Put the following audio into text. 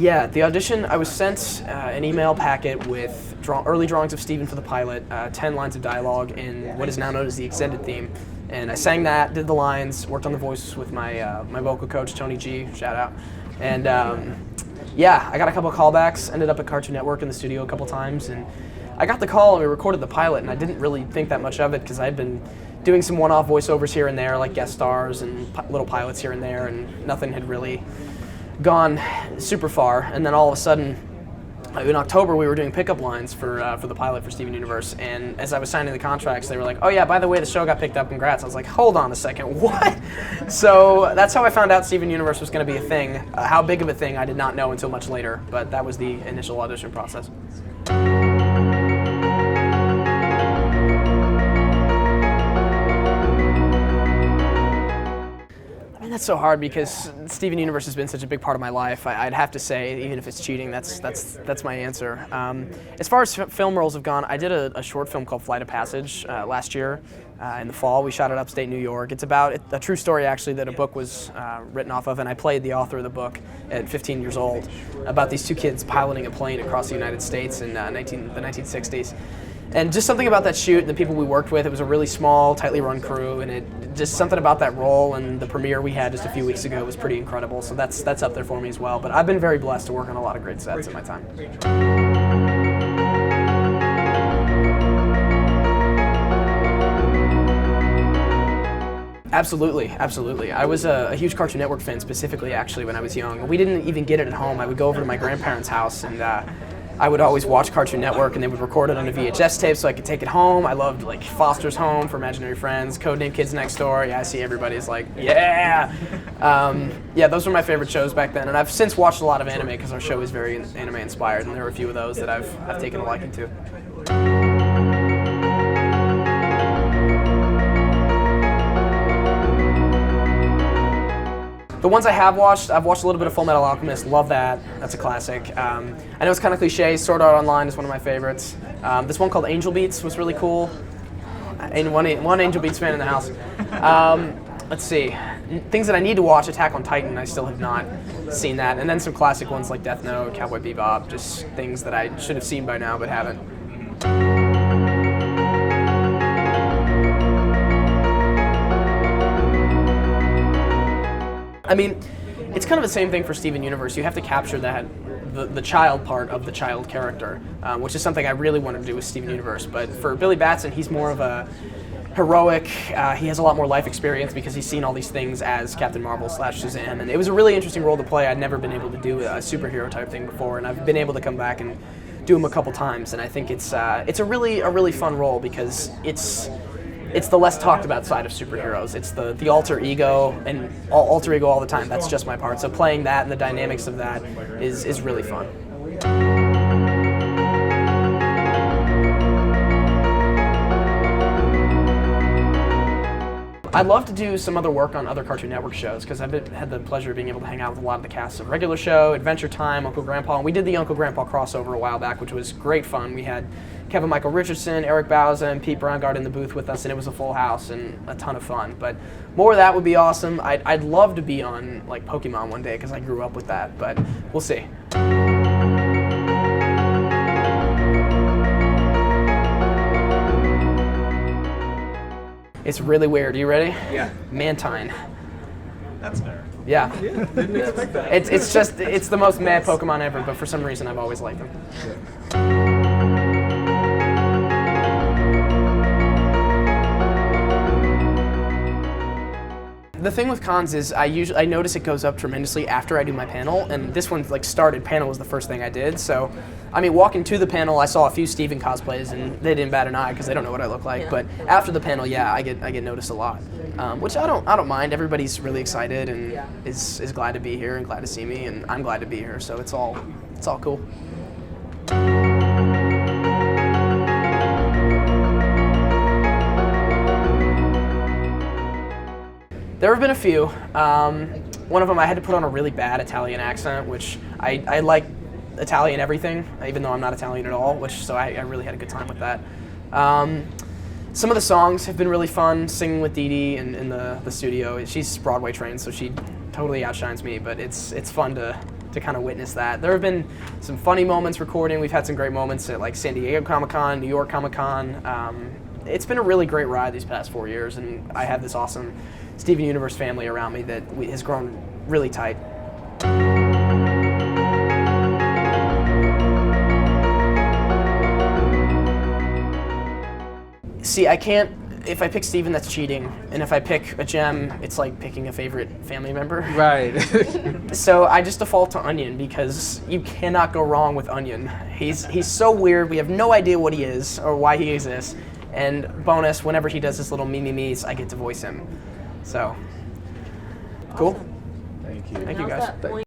Yeah, the audition, I was sent an email packet with early drawings of Steven for the pilot, 10 lines of dialogue in what is now known as the extended theme. And I sang that, did the lines, worked on the voice with my my vocal coach, Tony G, shout out. And yeah, I got a couple of callbacks, ended up at Cartoon Network in the studio a couple times, and I got the call and we recorded the pilot, and I didn't really think that much of it because I'd been doing some one-off voiceovers here and there, like guest stars and little pilots here and there, and nothing had really gone super far. And then all of a sudden, in October, we were doing pickup lines for the pilot for Steven Universe, and as I was signing the contracts, they were like, "Oh yeah, by the way, the show got picked up, congrats." I was like, "Hold on a second, what?" So that's how I found out Steven Universe was going to be a thing. How big of a thing, I did not know until much later, but that was the initial audition process. That's so hard because Steven Universe has been such a big part of my life. I'd have to say, even if it's cheating, that's my answer. As far as film roles have gone, I did a short film called Flight of Passage last year in the fall. We shot it upstate New York. It's about a true story, actually, that a book was written off of, and I played the author of the book at 15 years old, about these two kids piloting a plane across the United States in the 1960s. And just something about that shoot and the people we worked with, it was a really small, tightly run crew, and just something about that role and the premiere we had just a few weeks ago was pretty incredible, so that's up there for me as well. But I've been very blessed to work on a lot of great sets in my time. Absolutely, absolutely. I was a huge Cartoon Network fan, specifically actually when I was young. We didn't even get it at home. I would go over to my grandparents' house, and I would always watch Cartoon Network, and they would record it on a VHS tape so I could take it home. I loved like Foster's Home for Imaginary Friends, Codename Kids Next Door. Yeah, I see everybody's like, yeah. Yeah, those were my favorite shows back then, and I've since watched a lot of anime because our show is very anime inspired, and there were a few of those that I've taken a liking to. The ones I have watched, I've watched a little bit of Full Metal Alchemist, love that, that's a classic. I know it's kind of cliche, Sword Art Online is one of my favorites. This one called Angel Beats was really cool. And one Angel Beats fan in the house. Let's see, things that I need to watch, Attack on Titan, I still have not seen that. And then some classic ones like Death Note, Cowboy Bebop, just things that I should have seen by now but haven't. I mean, it's kind of the same thing for Steven Universe. You have to capture that, the child part of the child character, which is something I really wanted to do with Steven Universe. But for Billy Batson, he's more of a heroic, he has a lot more life experience because he's seen all these things as Captain Marvel / Shazam. And it was a really interesting role to play. I'd never been able to do a superhero type thing before, and I've been able to come back and do them a couple times. And I think it's a really fun role because it's the less talked about side of superheroes. It's the alter ego, and alter ego all the time. That's just my part. So playing that and the dynamics of that is really fun. I'd love to do some other work on other Cartoon Network shows because I've had the pleasure of being able to hang out with a lot of the casts of regular show, Adventure Time, Uncle Grandpa, and we did the Uncle Grandpa crossover a while back, which was great fun. We had Kevin Michael Richardson, Eric Bauza, and Pete Brownguard in the booth with us, and it was a full house and a ton of fun. But more of that would be awesome. I'd love to be on like Pokémon one day because I grew up with that, but we'll see. It's really weird. Are you ready? Yeah. Mantine. That's fair. Yeah. Yeah, didn't expect that. It's the most mad Pokemon ever, but for some reason I've always liked them. The thing with cons is I notice it goes up tremendously after I do my panel, and this one like started, panel was the first thing I did, so I mean walking to the panel I saw a few Steven cosplays and they didn't bat an eye because they don't know what I look like, yeah. But after the panel, yeah, I get noticed a lot, which I don't mind. Everybody's really excited and is glad to be here and glad to see me, and I'm glad to be here, so it's all cool. There have been a few. One of them I had to put on a really bad Italian accent, which I like Italian everything, even though I'm not Italian at all, so I really had a good time with that. Some of the songs have been really fun, singing with Dee Dee in the studio. She's Broadway trained, so she totally outshines me, but it's fun to to kind of witness that. There have been some funny moments recording. We've had some great moments at like San Diego Comic-Con, New York Comic-Con. It's been a really great ride these past 4 years, and I have this awesome Steven Universe family around me that has grown really tight. See, I can't, if I pick Steven, that's cheating, and if I pick a gem, it's like picking a favorite family member. Right. So I just default to Onion because you cannot go wrong with Onion. He's so weird, we have no idea what he is or why he exists. And bonus, whenever he does his little me-me-me's, I get to voice him. So, cool. Thank you. Thank you, How's guys. that point